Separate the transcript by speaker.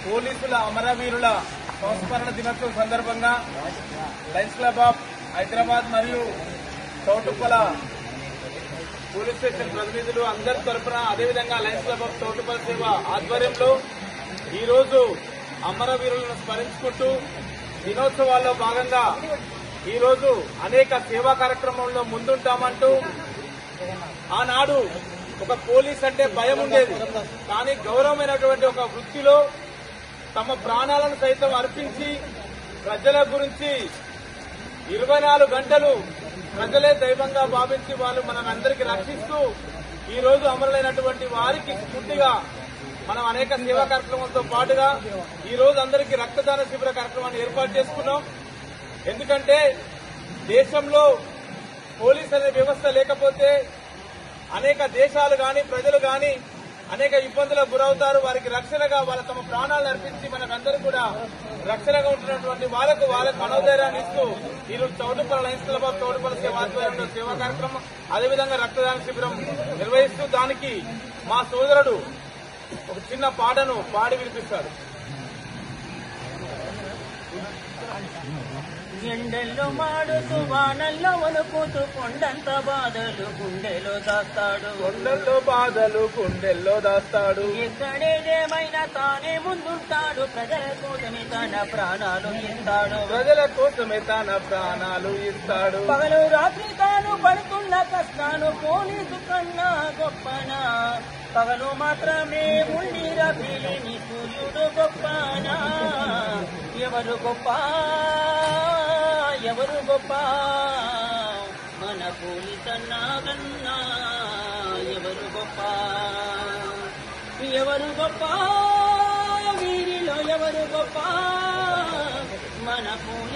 Speaker 1: పోలీసుల అమరవీరుల సంస్మరణ దినోత్సవం సందర్భంగా లయన్స్ క్లబ్ ఆఫ్ హైదరాబాద్ మరియు చౌటుప్పల పోలీస్ స్టేషన్ ప్రతినిధులు అందరి తరఫున అదేవిధంగా లయన్స్ క్లబ్ ఆఫ్ చౌటుప్పల సేవ ఆధ్వర్యంలో ఈరోజు అమరవీరులను స్మరించుకుంటూ దినోత్సవాల్లో భాగంగా ఈరోజు అనేక సేవా కార్యక్రమంలో ముందుంటామంటూ ఆనాడు ఒక పోలీస్ అంటే భయం ఉండేది, కానీ గౌరవమైనటువంటి ఒక వృత్తిలో తమ ప్రాణాలను సైతం అర్పించి ప్రజల గురించి 24 గంటలు ప్రజలే దైవంగా భావించి వాళ్ళు మనందరికీ రక్షిస్తూ ఈ రోజు అమరులైనటువంటి వారికి స్ఫూర్తిగా మనం అనేక సేవా కార్యక్రమాలతో పాటుగా ఈ రోజు అందరికీ రక్తదాన శిబిర కార్యక్రమాన్ని ఏర్పాటు చేసుకున్నాం. ఎందుకంటే దేశంలో పోలీస్ అనే వ్యవస్థ లేకపోతే అనేక దేశాలు గాని ప్రజలు గాని అనేక ఇబ్బందులకు గురవుతారు. వారికి రక్షణగా వాళ్ళ తమ ప్రాణాలను అర్పించి మనకందరూ కూడా రక్షణగా ఉంటున్నటువంటి వాళ్ళకు మనోధైర్యాన్ని ఇస్తూ ఈరోజు చౌటుప్పల లయన్స్ క్లబ్ ఆఫ్ చౌటుప్పల సేవ ఆధ్వర్యంలో సేవా కార్యక్రమం అదేవిధంగా రక్తదాన శిబిరం నిర్వహిస్తూ దానికి మా సోదరుడు ఒక చిన్న పాటను పాడి వినిపిస్తాడు.
Speaker 2: ఎండల్లో మాడుతూ వానల్లో వణుకుతూ కొండంత బాధలు గుండెలో దాస్తాడు,
Speaker 1: కొండల్లో బాధలు గుండెల్లో దాస్తాడు.
Speaker 2: ఎక్కడేదేమైనా తానే ముందుంటాడు, ప్రజల కోసమే తన ప్రాణాలు ఇస్తాడు,
Speaker 1: ప్రజల కోసమే తన ప్రాణాలు ఇస్తాడు.
Speaker 2: పగలు రాత్రి తాను పడుతున్న కష్టాలు పోలీసు కన్నా గొప్పనా, పగలు మాత్రమే ఉండి రఫీలిని సూర్యుడు గొప్పనా, ఎవరు గొప్ప ఎవరు గొప్ప మన పోలీసన్నా కన్నా ఎవరు గొప్ప ఎవరు గొప్ప వీరిలో ఎవరు గొప్ప మన పోలీస్